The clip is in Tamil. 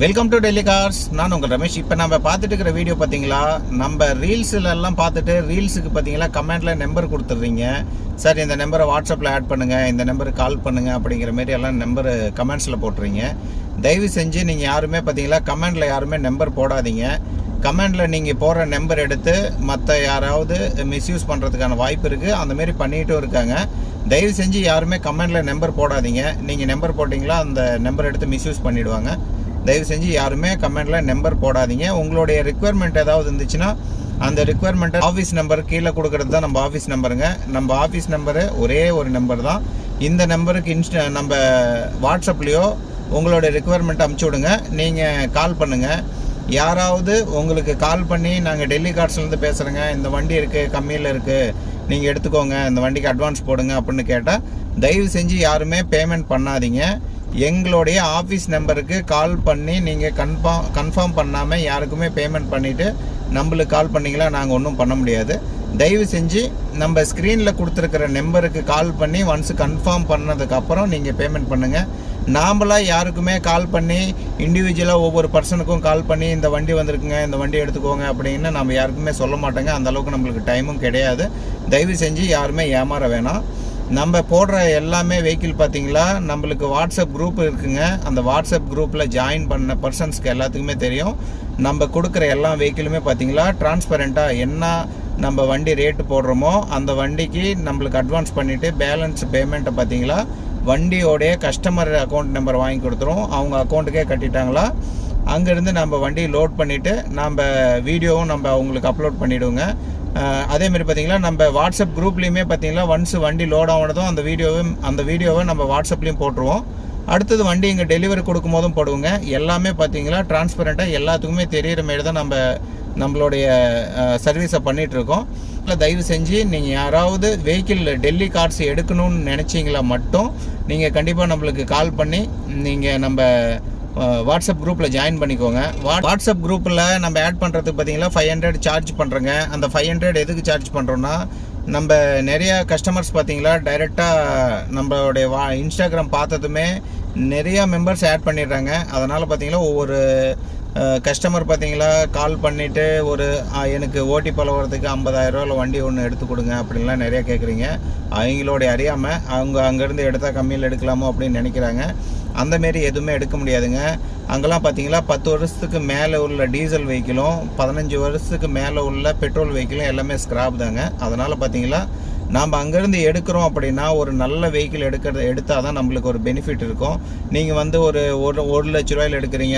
Welcome to Delhi cars. நான் உங்கள் ரமேஷ். இப்போ நம்ம பார்த்துட்டு இருக்கிற வீடியோ பார்த்தீங்களா, நம்ம ரீல்ஸ்லாம் பார்த்துட்டு ரீல்ஸுக்கு பார்த்தீங்களா கமெண்ட்டில் நம்பர் கொடுத்துட்றீங்க. சார் இந்த நம்பரை வாட்ஸ்அப்பில் ஆட் பண்ணுங்கள், இந்த நம்பருக்கு கால் பண்ணுங்கள் அப்படிங்கிற மாரி எல்லாம் நம்பர் கமெண்ட்ஸில் போட்டுறீங்க. தயவு செஞ்சு நீங்கள் யாருமே பார்த்தீங்களா கமெண்டில் யாருமே நம்பர் போடாதீங்க. கமெண்டில் நீங்கள் போடுற நம்பர் எடுத்து மற்ற யாராவது மிஸ்யூஸ் பண்ணுறதுக்கான வாய்ப்பு இருக்குது. அந்தமாரி பண்ணிகிட்டும் இருக்காங்க. தயவு செஞ்சு யாருமே கமெண்டில் நம்பர் போடாதீங்க. நீங்கள் நம்பர் போட்டிங்களா அந்த நம்பர் எடுத்து மிஸ்யூஸ் பண்ணிவிடுவாங்க. தயவு செஞ்சு யாருமே கமெண்டில் நம்பர் போடாதீங்க. உங்களுடைய ரிக்குவயர்மெண்ட் ஏதாவது இருந்துச்சுன்னா அந்த ரிக்குவயர்மெண்ட்டை ஆஃபீஸ் நம்பர் கீழே கொடுக்குறது தான் நம்ம ஆஃபீஸ் நம்பருங்க. நம்ம ஆஃபீஸ் நம்பரு ஒரே ஒரு நம்பர் தான். இந்த நம்பருக்கு நம்ம வாட்ஸ்அப்லேயோ உங்களோட ரிக்குவயர்மெண்ட் அமுச்சு விடுங்க. நீங்கள் கால் பண்ணுங்கள். யாராவது உங்களுக்கு கால் பண்ணி நாங்கள் டெல்லி கார்ஸ்லேருந்து பேசுகிறேங்க, இந்த வண்டி இருக்குது கம்மியில் இருக்குது, நீங்கள் எடுத்துக்கோங்க, இந்த வண்டிக்கு அட்வான்ஸ் போடுங்க அப்படின்னு கேட்டால் தயவு செஞ்சு யாருமே பேமெண்ட் பண்ணாதீங்க. எங்களுடைய ஆஃபீஸ் நம்பருக்கு கால் பண்ணி நீங்கள் கன்ஃபார்ம் பண்ணாமல் யாருக்குமே பேமெண்ட் பண்ணிவிட்டு நம்மளுக்கு கால் பண்ணிங்களா நாங்கள் ஒன்றும் பண்ண முடியாது. தயவு செஞ்சு நம்ம ஸ்க்ரீனில் கொடுத்துருக்கிற நம்பருக்கு கால் பண்ணி ஒன்ஸ் கன்ஃபார்ம் பண்ணதுக்கப்புறம் நீங்கள் பேமெண்ட் பண்ணுங்கள். நாம்பளாக யாருக்குமே கால் பண்ணி இண்டிவிஜுவலாக ஒவ்வொரு பர்சனுக்கும் கால் பண்ணி இந்த வண்டி வந்திருக்குங்க, இந்த வண்டி எடுத்துக்கோங்க அப்படின்னு நம்ம யாருக்குமே சொல்ல மாட்டோங்க. அந்தளவுக்கு நம்மளுக்கு டைமும் கிடையாது. தயவு செஞ்சு யாருமே ஏமாற வேணாம். நம்ம போடுற எல்லாமே வெஹிக்கிள் பார்த்தீங்களா நம்மளுக்கு வாட்ஸ்அப் குரூப் இருக்குங்க. அந்த வாட்ஸ்அப் குரூப்பில் ஜாயின் பண்ண பர்சன்ஸ்க்கு எல்லாத்துக்குமே தெரியும். நம்ம கொடுக்குற எல்லா வெஹிக்கிளுமே பார்த்தீங்களா டிரான்ஸ்பரண்ட்டாக என்ன நம்ம வண்டி ரேட்டு போடுறோமோ அந்த வண்டிக்கு நம்மளுக்கு அட்வான்ஸ் பண்ணிவிட்டு பேலன்ஸ் பேமெண்ட்டை பார்த்தீங்களா வண்டியோடைய கஸ்டமர் அக்கௌண்ட் நம்பர் வாங்கி கொடுத்துரும். அவங்க அக்கௌண்ட்டுக்கே கட்டிட்டாங்களா அங்கேருந்து நம்ம வண்டி லோட் பண்ணிவிட்டு நம்ம வீடியோவும் நம்ம அவங்களுக்கு அப்லோட் பண்ணிவிடுவோங்க. அதேமாதிரி பார்த்தீங்களா நம்ம வாட்ஸ்அப் குரூப்லேயுமே பார்த்தீங்களா ஒன்ஸ் வண்டி லோட் ஆனதும் அந்த வீடியோவை நம்ம வாட்ஸ்அப்லேயும் போட்டுருவோம். அடுத்தது வண்டி இங்கே டெலிவரி கொடுக்கும் போதும் போடுவோங்க. எல்லாமே பார்த்தீங்களா டிரான்ஸ்பரண்ட்டாக எல்லாத்துக்குமே தெரிகிற மாரி தான் நம்மளுடைய சர்வீஸை பண்ணிகிட்ருக்கோம். இல்லை தயவு செஞ்சு நீங்கள் யாராவது வெஹிக்கிள் டெல்லி கார்ஸ் எடுக்கணும்னு நினச்சிங்களா மட்டும் நீங்கள் கண்டிப்பாக நம்மளுக்கு கால் பண்ணி நீங்கள் நம்ம வாட்ஸ்அப் குரூப்பில் ஜாயின் பண்ணிக்கோங்க. வாட்ஸ்அப் குரூப்பில் நம்ம ஆட் பண்ணுறதுக்கு பார்த்தீங்களா 500 சார்ஜ் பண்ணுறோங்க. அந்த 500 எதுக்கு சார்ஜ் பண்ணுறோன்னா நம்ம நிறையா கஸ்டமர்ஸ் பார்த்தீங்களா டைரெக்டாக நம்மளுடைய இன்ஸ்டாகிராம் பார்த்ததுமே நிறையா மெம்பர்ஸ் ஆட் பண்ணிடுறாங்க. அதனால் பார்த்தீங்களா ஒவ்வொரு கஸ்டமர் பார்த்தீங்களா கால் பண்ணிவிட்டு எனக்கு ஓட்டி பழகிறதுக்கு 50,000 வண்டி ஒன்று எடுத்து கொடுங்க அப்படின்லாம் நிறையா கேட்குறீங்க. அவங்களோடைய அறியாமல் அவங்க அங்கேருந்து எடுத்தால் கம்மியில் எடுக்கலாமோ அப்படின்னு நினைக்கிறாங்க. அந்தமாரி எதுவுமே எடுக்க முடியாதுங்க. அங்கெல்லாம் பார்த்தீங்களா 10 வருஷத்துக்கு மேலே உள்ள டீசல் வெஹிக்கிளும் 15 வருஷத்துக்கு மேலே உள்ள பெட்ரோல் வெஹிக்கிளும் எல்லாமே ஸ்கிராப் தாங்க. அதனால் பார்த்தீங்களா நாம் அங்கேருந்து எடுக்கிறோம் அப்படின்னா ஒரு நல்ல வெஹிக்கிள் எடுத்தால் தான் நம்மளுக்கு ஒரு பெனிஃபிட் இருக்கும். நீங்கள் ஒரு 1 லட்ச ரூபாயில் எடுக்கிறீங்க,